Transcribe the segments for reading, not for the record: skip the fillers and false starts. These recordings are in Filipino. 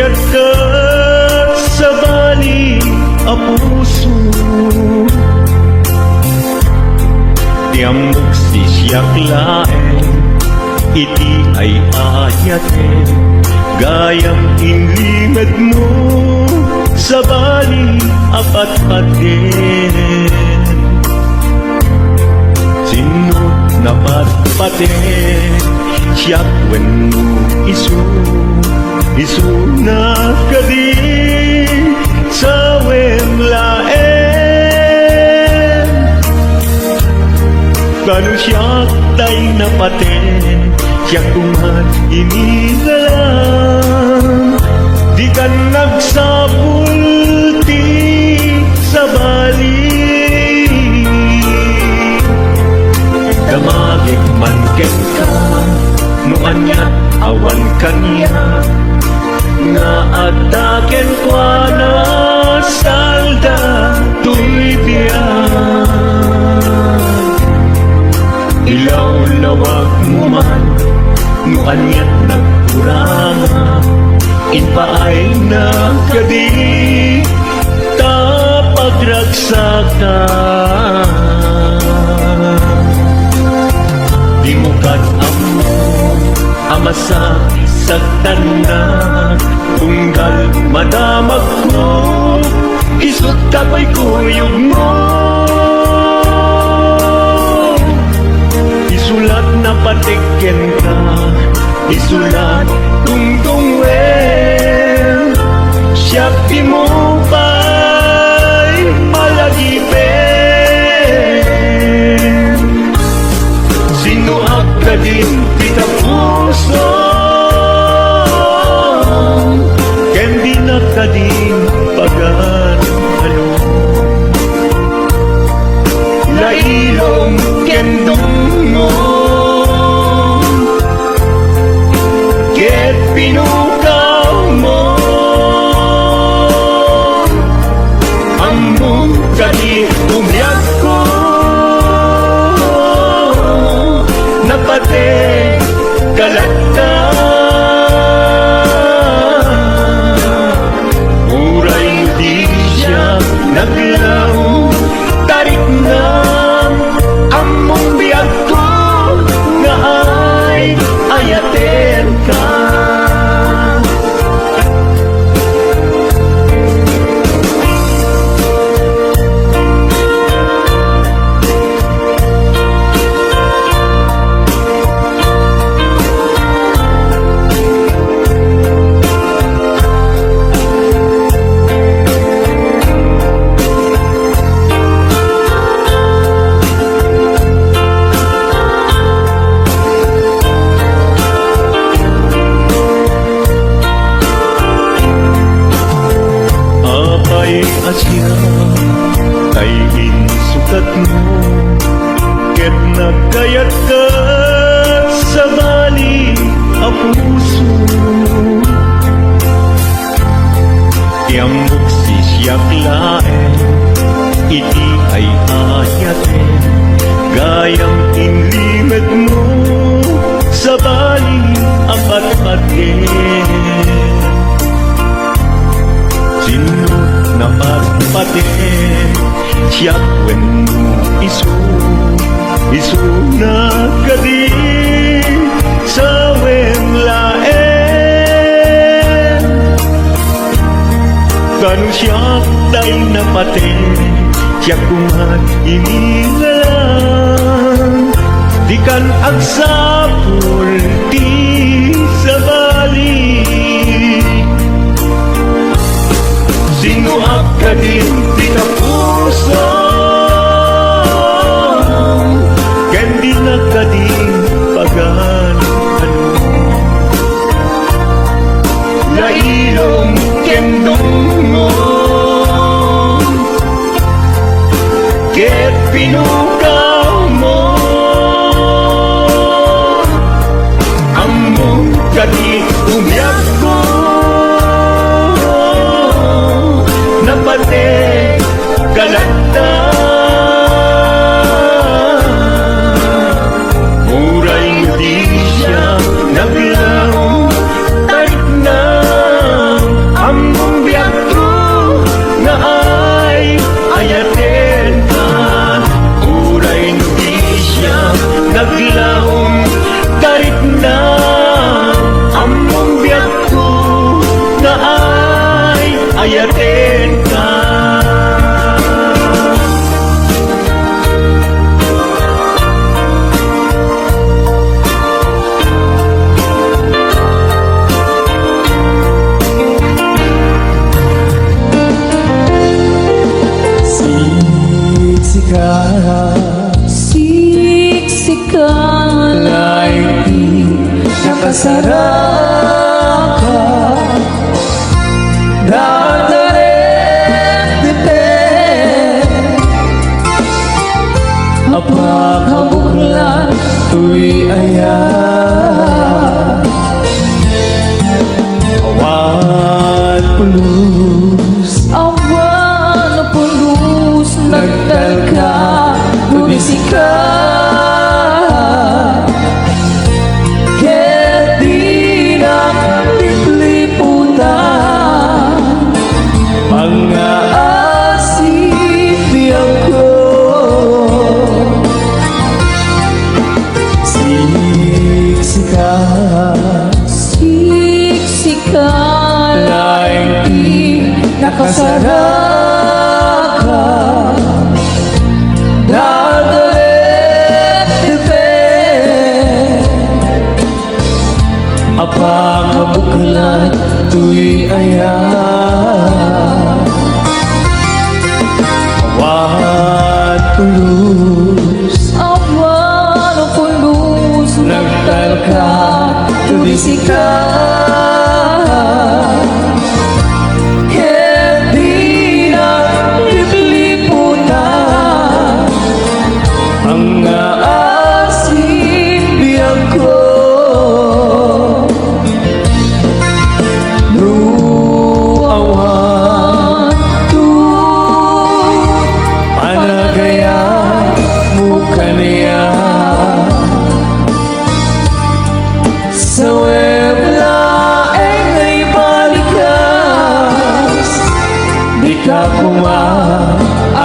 nagkayat ka sa bali a puso. Tiamok sisyak laeng, iti ay ayaten, gayam inlingad mo sa bali apat-paten. Sinot na patpaten, siyak wenno isu na kadi sa wemlaen. Kanu siyak tay na paten, siyak kumat inilalang, di ka nagsapulti sa bali. Damagig man ken ka, nuan niya awan kanya, nga ataken kwa na salda tuy biyan. Ilaw-lawag mo man, nuan niya't nagkuranga, inpaay na kadi tapagragsakan. Di mo kat-amo amasa sagtanan, tunggal madamag ko isut kapoy kuyog mo. Isulat na patiken ka, isulat tungtung well, siyak di mo pa'y malagipin. Sinuak ka din kita puso, ken di na ka din pag-ano. Lailong ken dungo, ket pinukaw mo, among kadi umyak ko, napate kalata. Uray di siya naglaw, tarik na among biyag ko, nga ay ayaten ka. Asya kay insukat mo, ket nagkayat ka sa bali a puso. Tiamok sisyak laeng, iti ay ayaten, gayang inlingad mo sa bali apat-paten. Sinot na patpaten, siyak wenno isu na kadi sa wemlaen. Kanu siyak tay na paten, siyak kumat inilalang, di kan agsapulti sa bali. Sinuak ka din di ka puso, ken di na ka din pag-ano. Lailong ken dungo, ket pinukaw mo, among kadi umyak ko, napate kalata. Muray di siya naglaw, tarik na ayatin ka. Siksikan ay di nakasarap ka. Dadalit-ditin apakabuklan tuy ayan. Awan pulus, awan pulus, nagtalka tunisika. Siksikan ay di nakasarap ka. Dadalit-ditin apakabuklan tuy ayan. Awan pulus, nagtalka tumisika. Hindi na lipliputan ang aasing biyag ko. Luawan tu panagayan mo kaniya sa webla ay balikas. Di ka kumaagama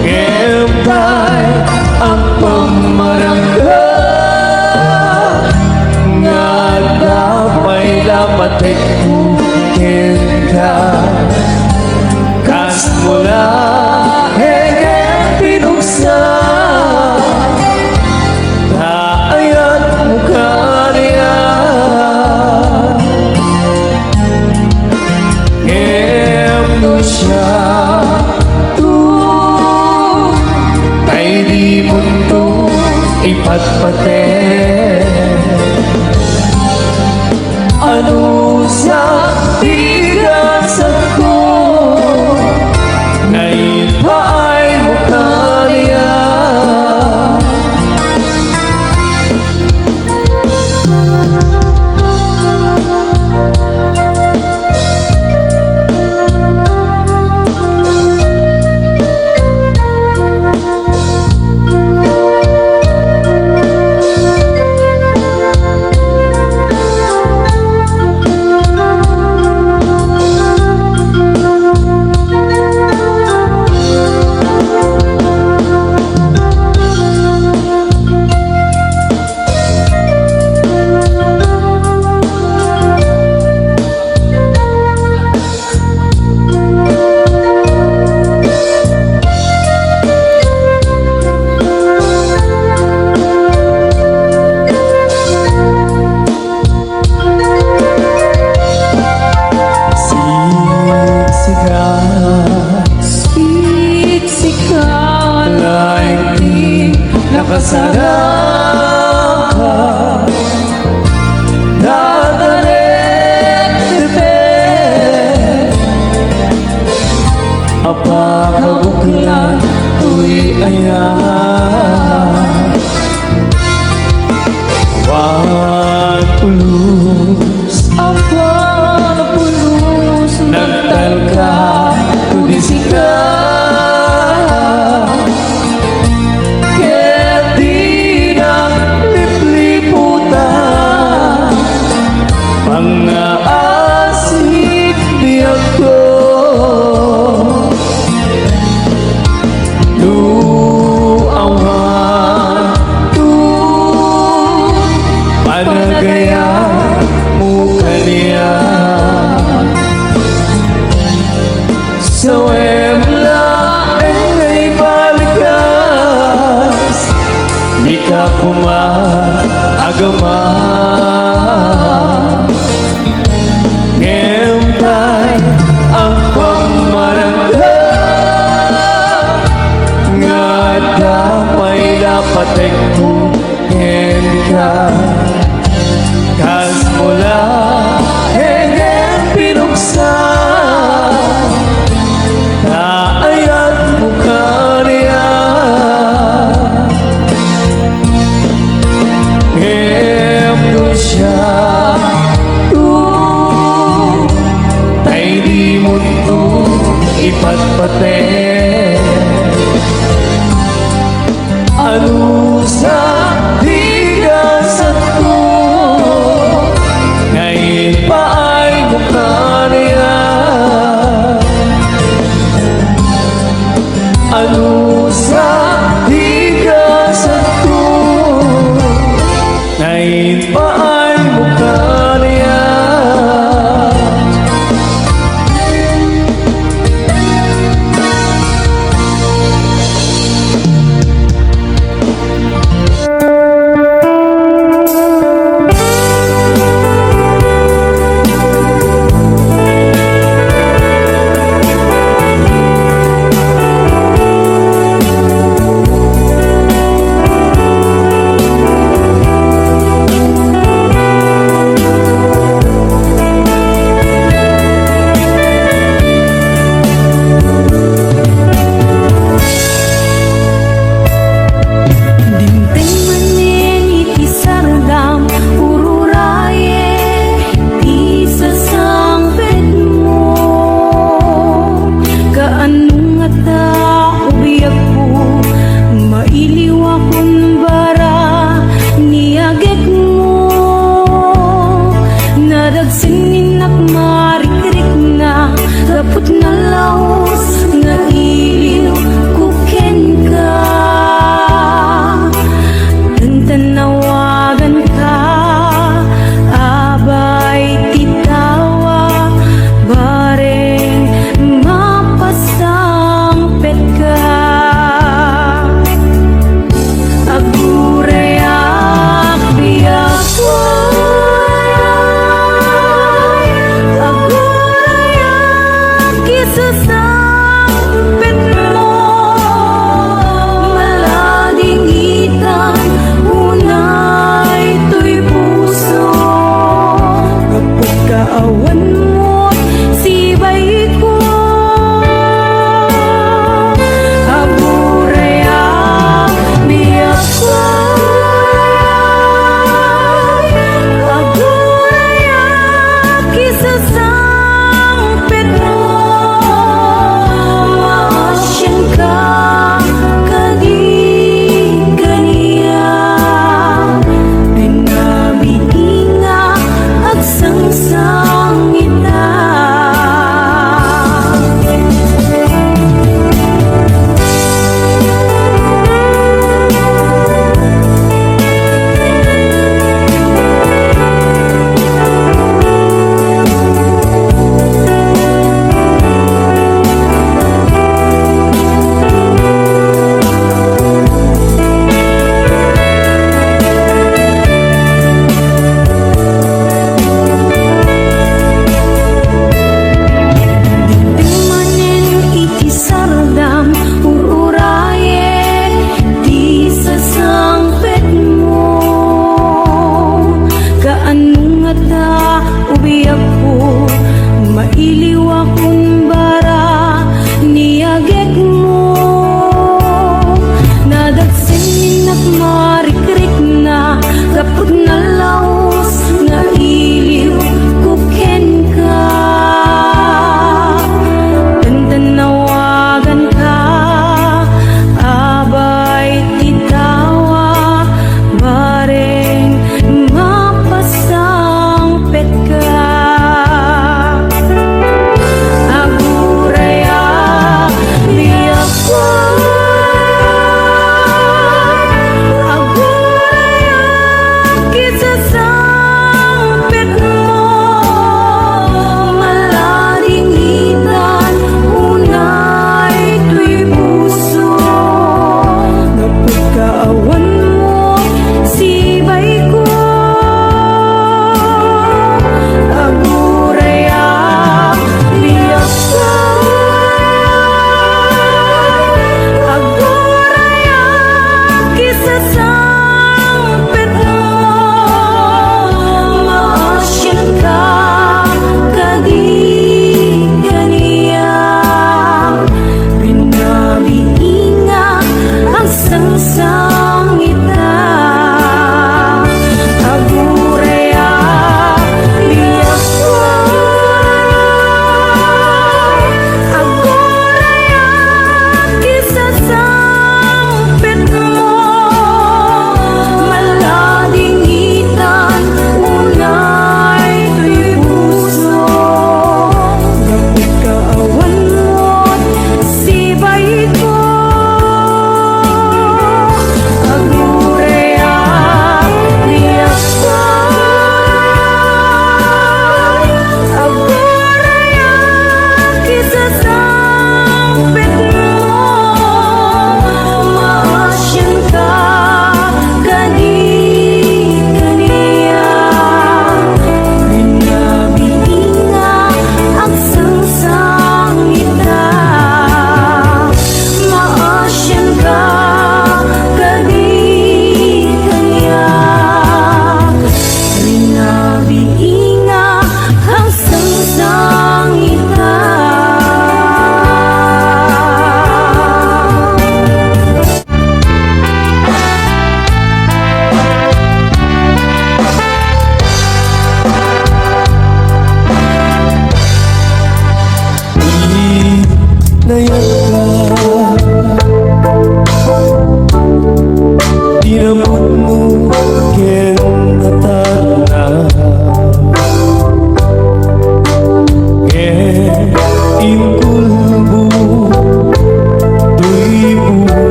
ngempay ang pamarangga nga dapat dapat kukin ka. Kas mula hengeng pinuksa ayat muka niya. Ngem siya tu ay di buntu ipatpate. Ano sa tigasan ko ngayon pa ay mukha niya. ipatpate. Ano sa bigas at ko, ngayon pa ay mukha niya. Ano sa bigas at ko, ngayon pa ay mukha niya. Dinteng manin iti sardam ururaye ti sasangpet mo. Kaanong ata ubiyag ko mailiwa kun bara niyaget mo. Nadagsininak marikrik na kaput na laos nga iliw kuken ka. Tanawagan ka, abay titawa, bareng mapasangpet ka. Agurayak biyak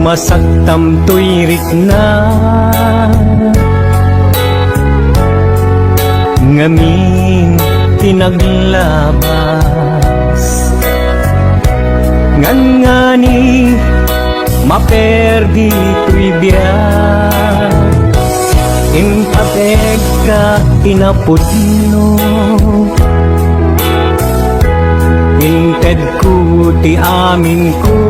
Numasaktam tuirik na ngaming tinaglabas ngan ngani maperdi tuy biyak impateg ka inapudno inted ku ti amin ko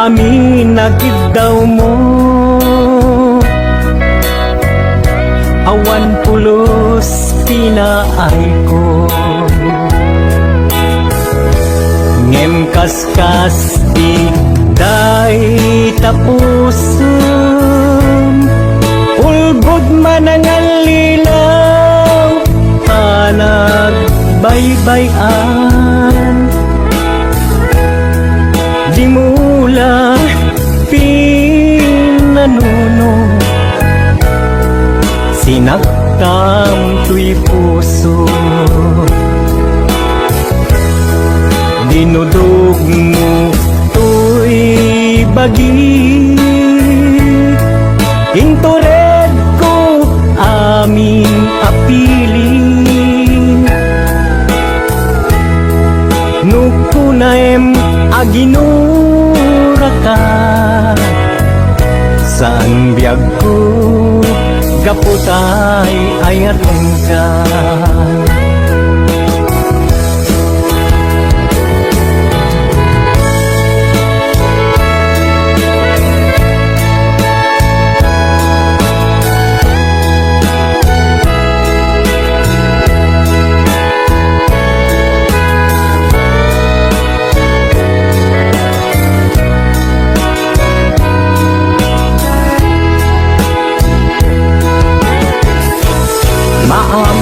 amin nagid daw mo awan pulos pinaay ko ngem kaskas di day tapusun ulbod man ang alilaw panag baybayan di mula pinanuno sinaktam tuy puso dinudog mo tuy bagi intured ko aming apili nukunaem aginura ka saan biyag ko gaputay ayateng ka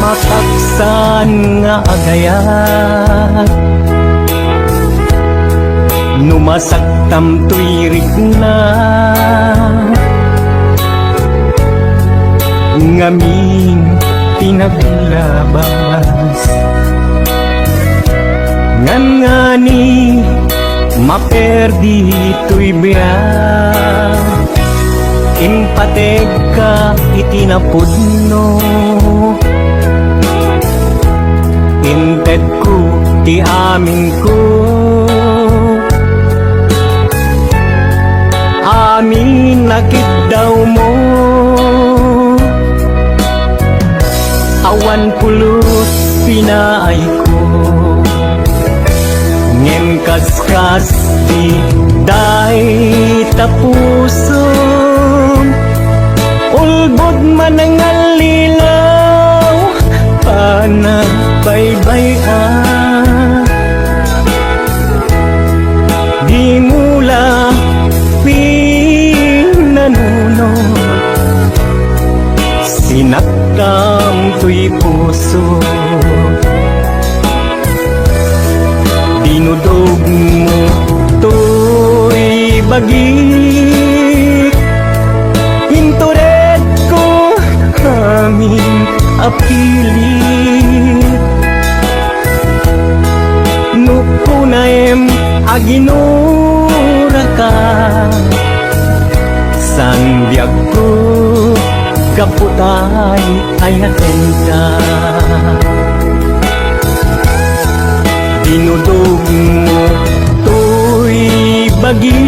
mataksan nga agayat numasaktam tuirik na ngaming pinaglabas ngan ngani maperdi tuy biyak impateg ka itinapudno inted ko ti amin ko amin nakit daw mo awan pulos pinaay ko ngem kaskas di day tapuson ulbod man ang alilaw panag baybayan di mula pinanuno sinaktam tuy puso dinudog mo tuy bagi intured ko aming apili nukunaem aginura ka san biyag ko kaputay ayaten ka dinudog mo tuy bagi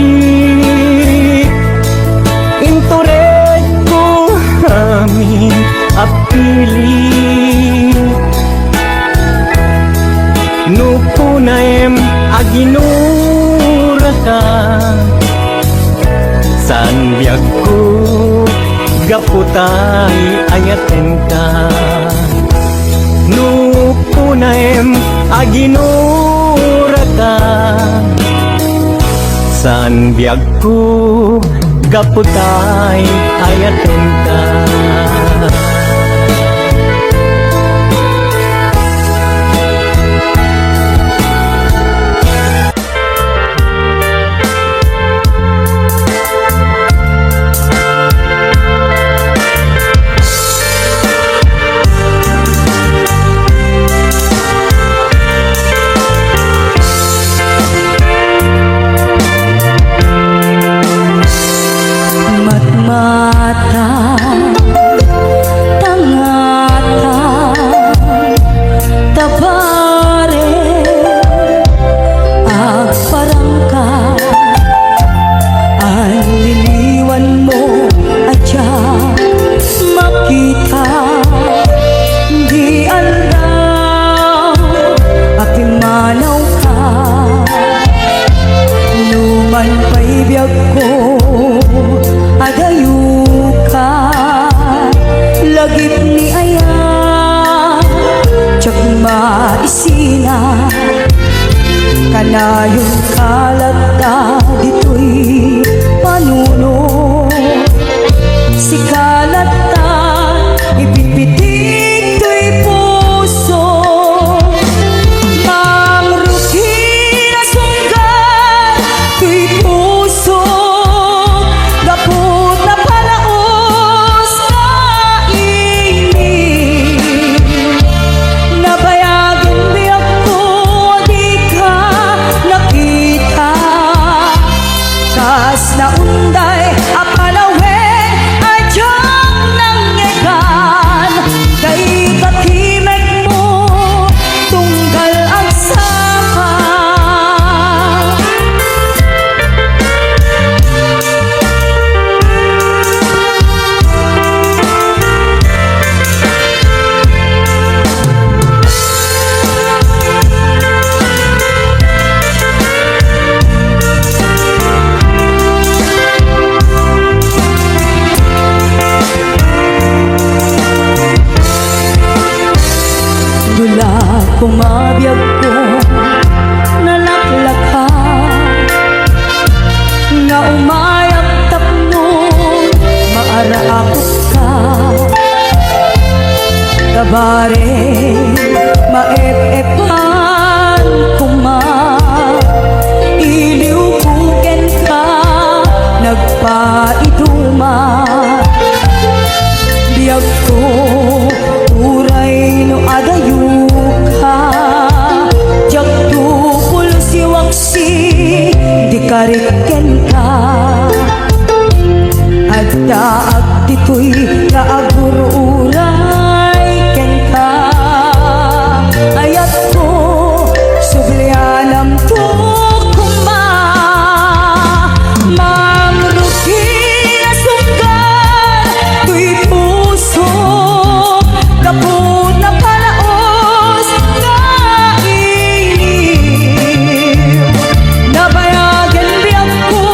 intured ko aming apili nukunaem aginura ka san biyag ko gaputay ayaten ka nukunaem aginura ka san biyag ko gaputay ayaten ka Kanayon kalagta dito'y panuno. Si kalagta ipipitik to'y puso. Mangruti na sunggan to'y puso. Gapot na palaos na init. Nabayagan biyak ko di ka nakita. Kas na unday apalawen adyang nangyagan. Kay katimek mo tunggal ang sapa. Dula kumabiyag ko nalaklaka. Nga umayag tapno maaraakot ka. Kabare maep-epan kuma. Iliw kugen ka nagpaiduma. Biyag ko uray no adayo ka. Jak tu pulos iwaksi di kariken ka. Adda ag dito'y kaagur uray ken ka. Ayat ko sublianam to kuma. Mangruti na sunggan to'y puso. Kaput na palaos na iniw. Nabayagan biyak ko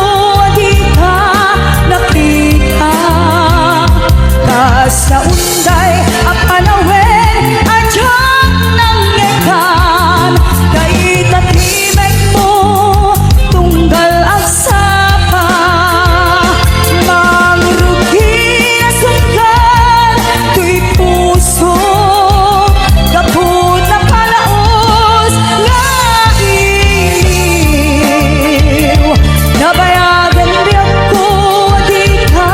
di ka nakita. Kas na unday apanawen adyang nangyagan. Kay katimek mo tunggal ang sapa. Mangruti na sunggan to'y puso. Kaput na palaos nga iniw. Nabayagan biyak ko di ka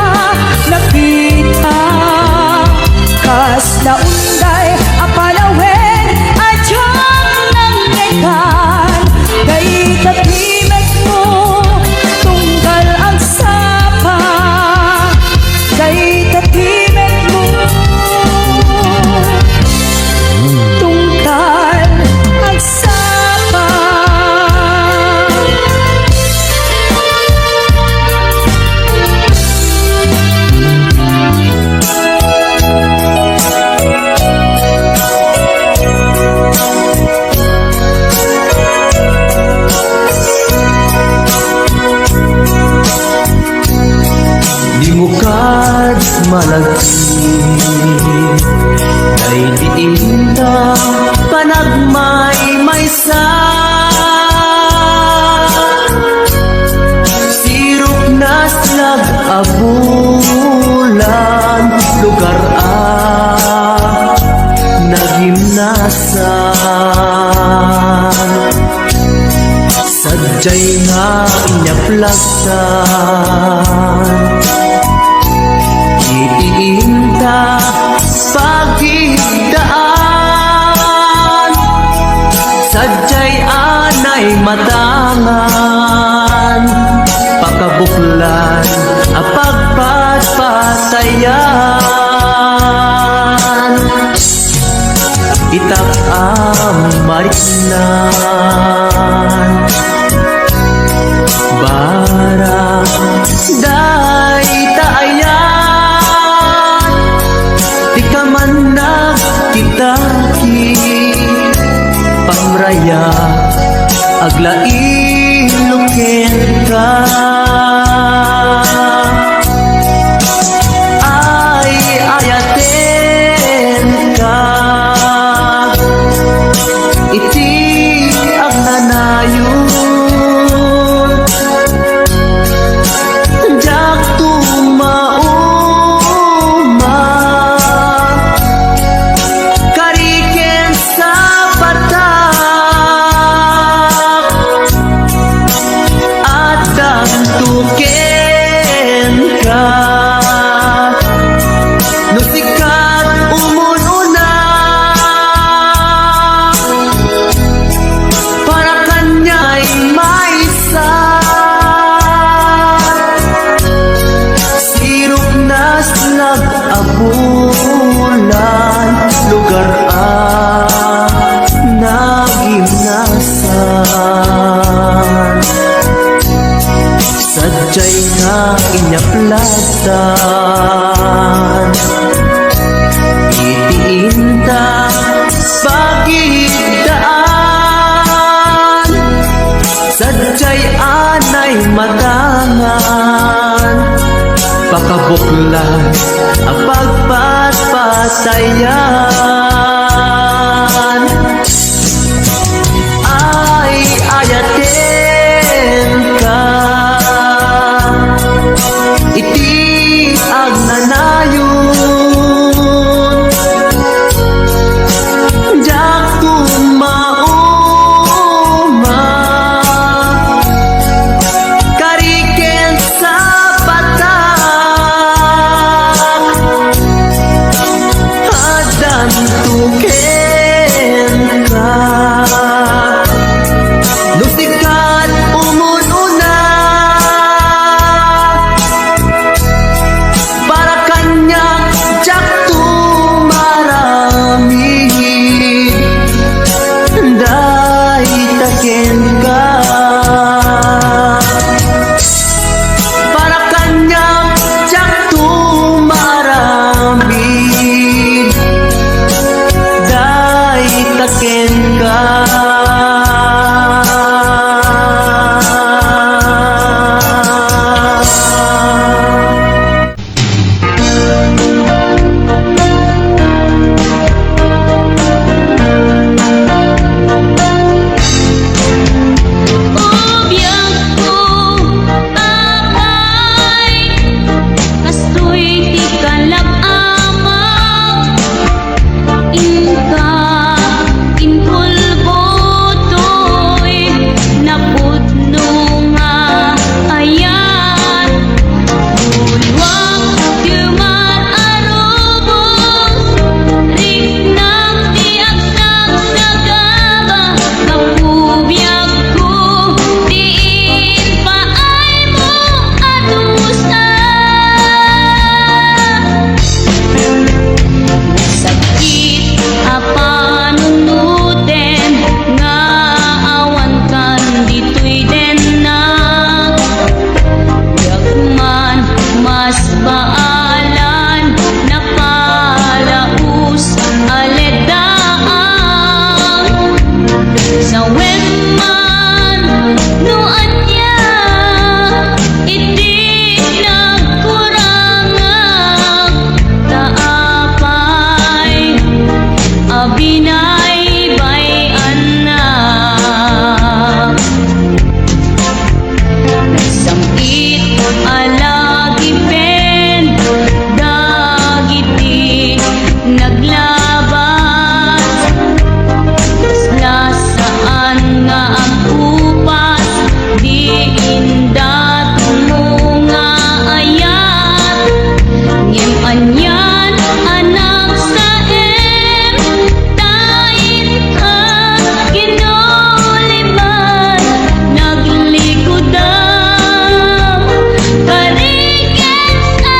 nakita. Kas na unday apalawen adyang nangyagan. Kay katimek mo tunggal ang sapa. Kay katimek mo tungkal ang sapa. Di mo kad malagsi. Kay diinda panagmay maysa. Sirok na slag abulan. Lugar nagimnasan. Sadyay nga inyaplagtan. Iinta pagigdaan. Sadyay anay matangan. Pakabuklan apagpatpatayan. Itak ang mariknan. Barang day taayan. Di ka man nagkitaki. Pamraya aglain luken ka. ken ka no sikat umununa para kanya'y maisa sirok nas nag-abulan lugar nagimnasan sadya'y nga inyaplasan itiinta pagigdaan sadya'y anay matangan pakabuklas ang pagpatpatayan ay ayaten ka iti agnanayon jak tumauma kariken sa batak adan tuken ka lusikat umununa para kanya jak tumarami day taken ka para kanya jak tumarami day taken ka Ubiyang ko apay kastoy ti kalab-amang inka inpulbo to'y napudno nga ayan bulwang duman arubos riknang ti agsak sa gaba kapubiyag ko diin paay mo adusa sakit apanunuten nga awan kan dito'y den na yagman mas baalan napalaus aledaan sa wemman no anya iti nagkurangag taapay abinay bayan na samkit alagi pen dagiti naglabas saan nga ang upas di inda tumunga ayat ngem anyan anak sa tain ka ginuliman naglikudam kariken sa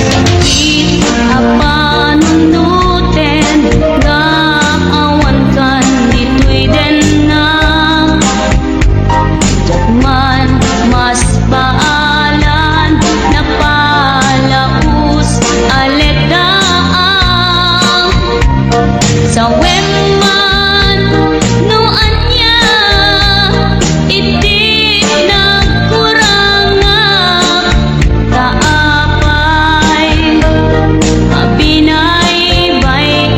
sakit apanunuten nga awan kan dito'y den na jakman mas baalan napalaus aledaan sa wemman no anya iti nagkurangag taapay abinay bay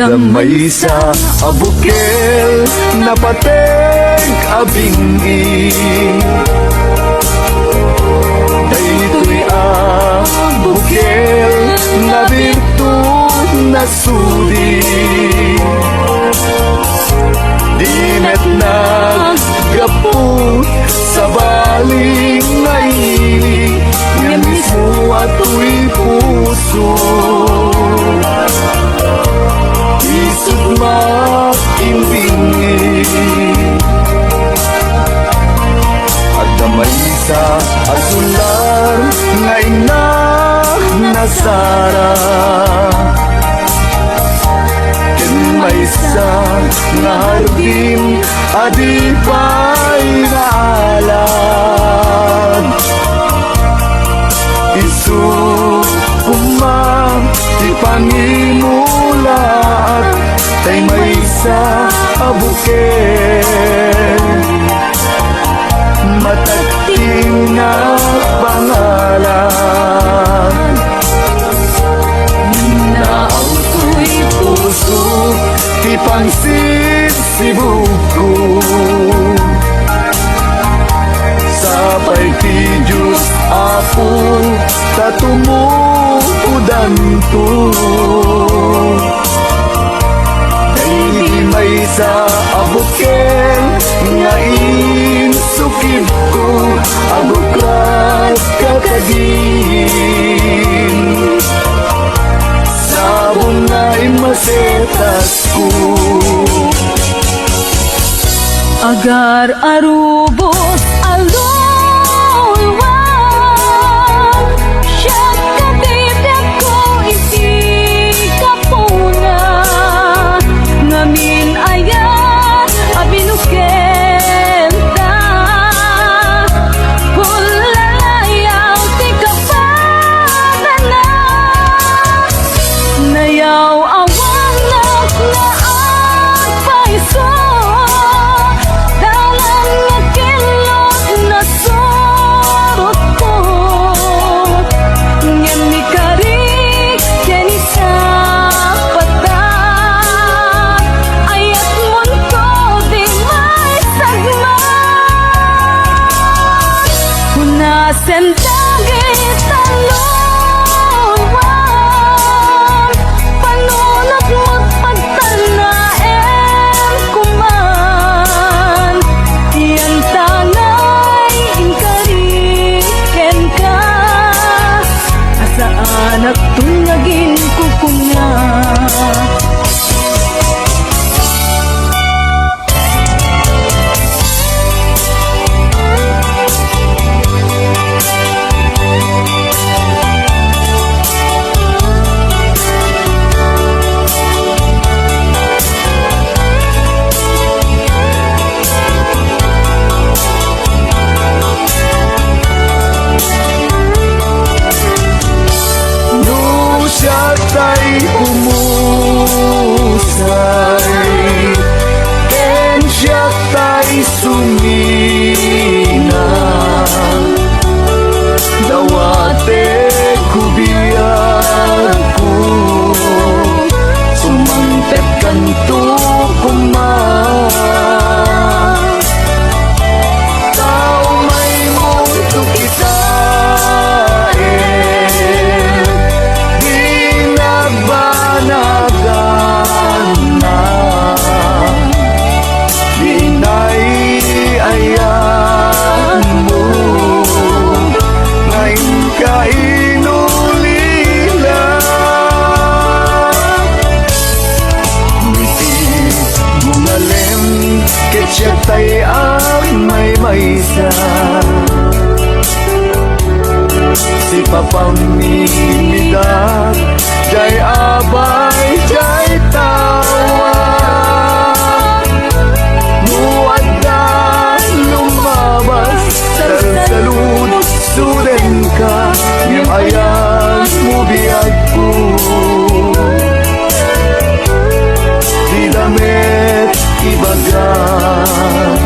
Damay sa abukel na pateng abingi Daytoy abukel na birtud na sudi Di met naggapu sa baling ngayon Nga mismo ato'y puso Isip makimbingi At damay sa asular Ngay na nasara Ken may sa naharbin Adi pa'y naalan Isu umang di pangimulat Tay may sa abuken Matagting na pangalan Na ang tuy puso Di pangsit si buko Sapay ti Diyos Apo Tatumukudan to Dahil may sa abuken Nga insukib ko Abuklat kakagin Sabon na imasetas ko Agar arubos alulwan Siya katibyak ko iti kapuna Ngamin ayan abinuken ta Hulalayaw ti kapatana Nayaw awan na paiso Dalan nga kilot na sorot ko Ngayon ni karik keni sa patat Ayat mon ko di may sagmat Hunasen dagit talunwan Panunot mo't pagtanaem kuman Yan tanay inkariken ka Asaan at tunyagin kukuna No siya tay humusay Ken siya tay sumina Dawate kubiyag ko Sumantep kanto kuman Tao may mong tukitain Di nagbanagan na Dinay-ayan mo Ngayon ka inulila Ngiti bumalem Ketya tay ang may maysa Si papamimidak Jay abay, jay tawa Muwadan lumabas Salsalud, suden ka Ngem ayan mo biyag ko Di damit ibagan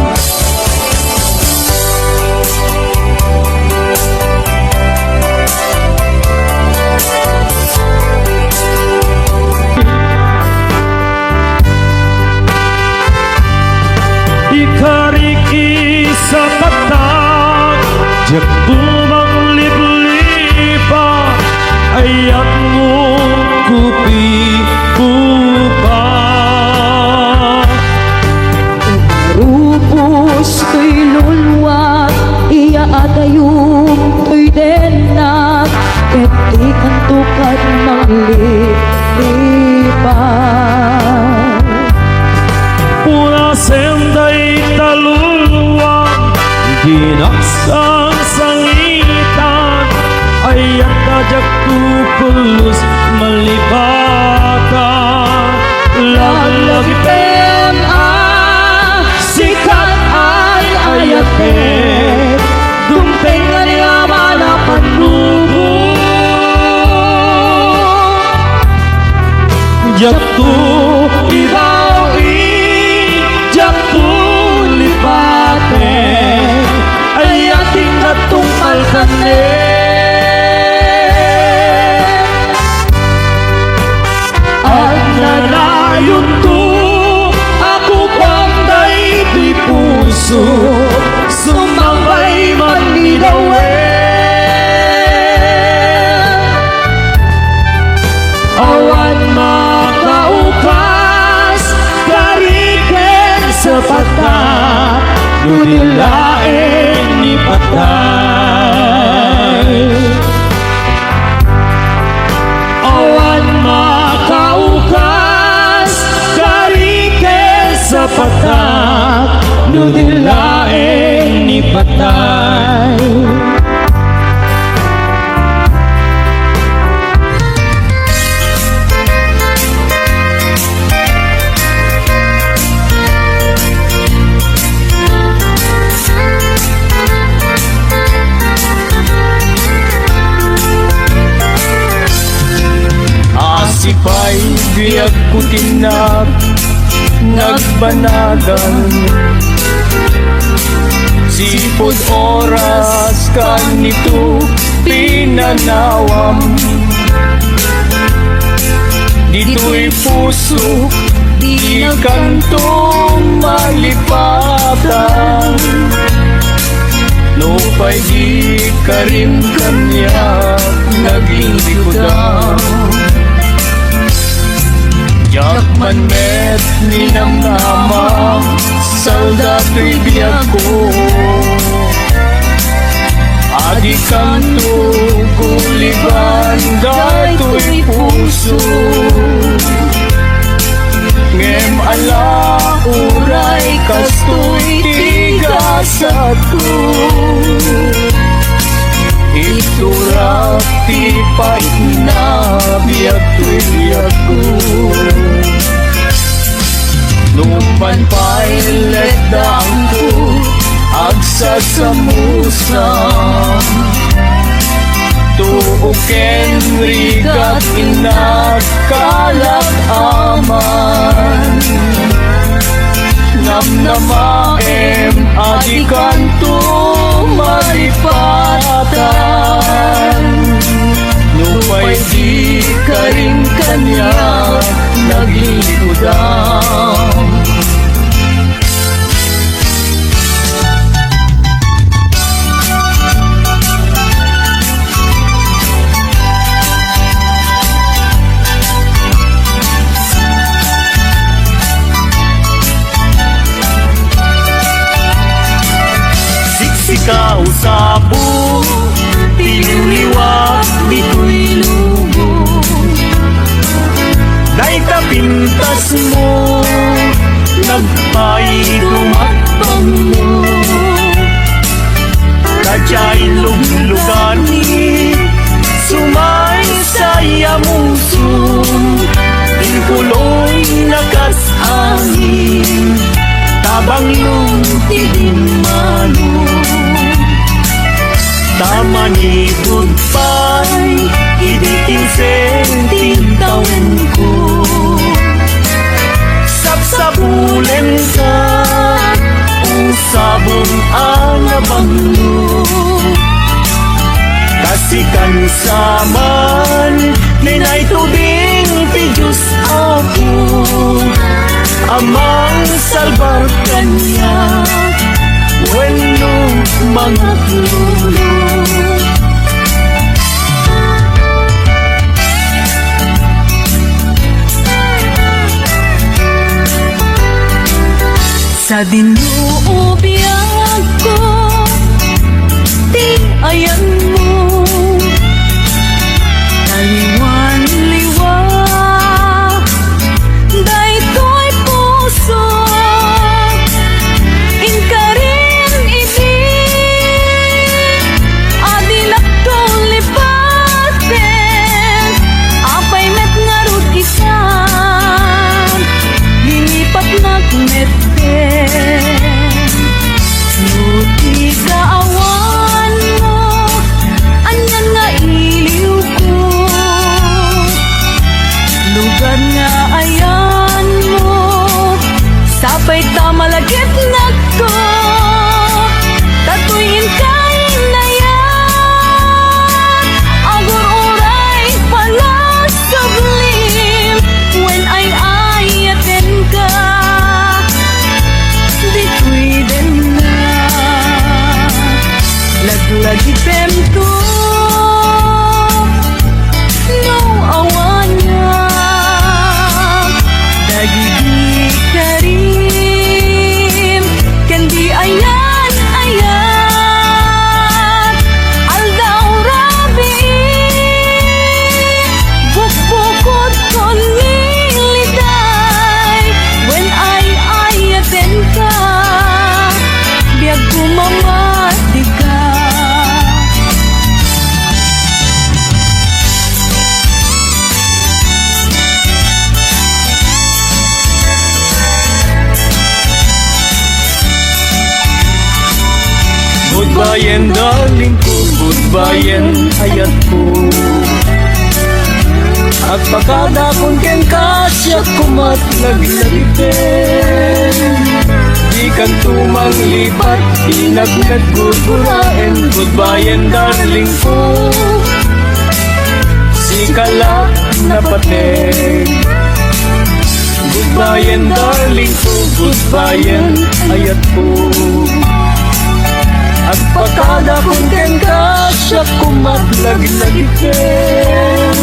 Hayat mo kupi pupa. Rupos ko'y lulwat, iya atayong ko'y denat, ket di kantukan ng lilipan. Pura senday taluluwang dinaksang sangitan, ayat tajak tukulus malibatan. Lagi pem sikat ay ayatet, dumpeng nga niya manapan lugo. Jatuh ibaw jatuh lipate, ayating natungkal kane. At nanayon to ako panday di puso, sumabay man nilawe. Awan makaukas kariken sepatak, nudilain ni patay. Awan makaukas kariken sepatak, nudilain ni patay. Asipay biyag kutinag nagbanagan, sipod oras kanito pinanawam. Dito'y puso di kanto malipatan, lupay di karim kanya naging likodan. Jakman met ninamnama saldato'y biyag ko, adi kanto kuliban dato'y puso. Ngem ala uray kasto'y tigasat ko, iturap ti pait na biyag to'y biyag ko. Numan pa'y letdang ko agsa sa musa, tuuken rigat inakalat aman. Namnamaem adikan to malipatan, nupay di karing kanya naglilikudan. Ikaw sabo, tiliwag dito'y lugo. Dahil tapintas mo, nagpaidumatpang mo. Kadya'y luglugani, sumay saya musong. Inkuloy nakas-angin, tabang lungtidin manong. Tamani goodbye, idikin senting taon ko. Sapsabulen ka, usabong alabang mo. Kasikan saman, ninay tubing tijus ako. Amang salbar kanya, wenno mga tulong. Sa dinuubiyag ko, di ayan mo. Taliwan-liwa, daytoy puso. Inkarin ibig, adilak to lipaten. Apay met nga rod isan, lilipat nagmeten. Nuti kaawan mo, anyan nga iliw ko. Lugar nga ayan mo, sapay ta malagip na ko. Tatuyin kain na yan, agur oray pala sublim. When ay ayaten ka, di kuiden na. Laglagi pemto, no awanya. Dagigi karim, kendi ayan ayan. Aldaw rabi, bukbukod kon niliday. When ay ayaten ka, biag kumamati ka. Goodbye darling ko, goodbye ayat ko. At pagkada kung ken kasya kumat naglalitin. Di kan tumang lipat, inagnat gugurain. Goodbye darling ko, si kalak na pating. Goodbye darling ko, goodbye ayat ko. At pagkada kung ken kasya kumat naglalitin.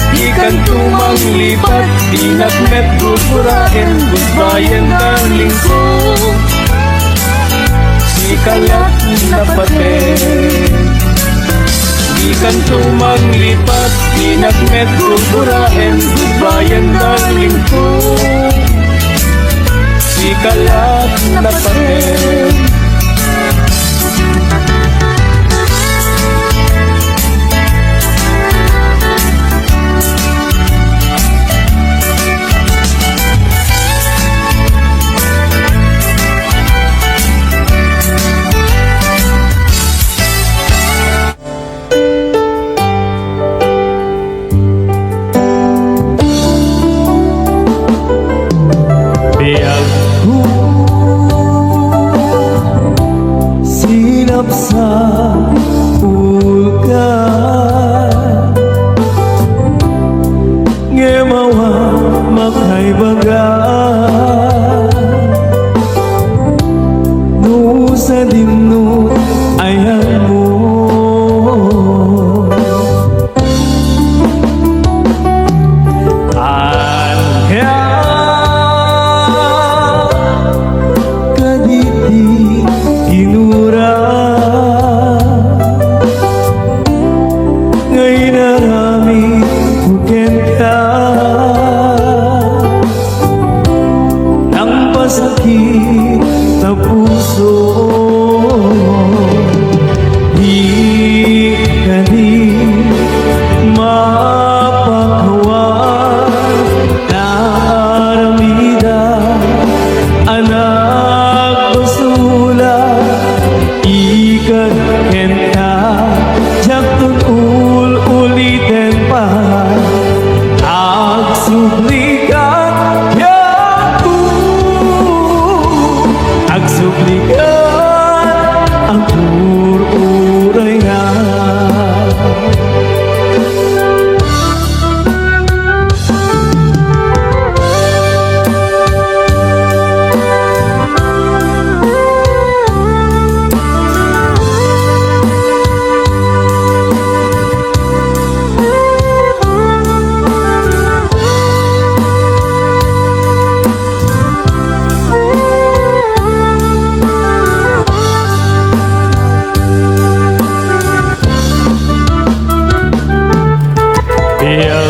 Di kan tumang lipat, tinagmet gugurain. Goodbye darling ko, si kalak na pating. Di kan tumang lipat, tinagmet gugurain. Goodbye darling ko, si kalak na pating. Biag Sinap sa ulka, ngemawa makay baga. No sa dinno ayan mo, kaditi inura. Ngayon narami buken ka, nang pasakit na puso. Di ka din mapakawan na aramida. Anak basula, ikan kenta, jak tun ulitin pa. ayaw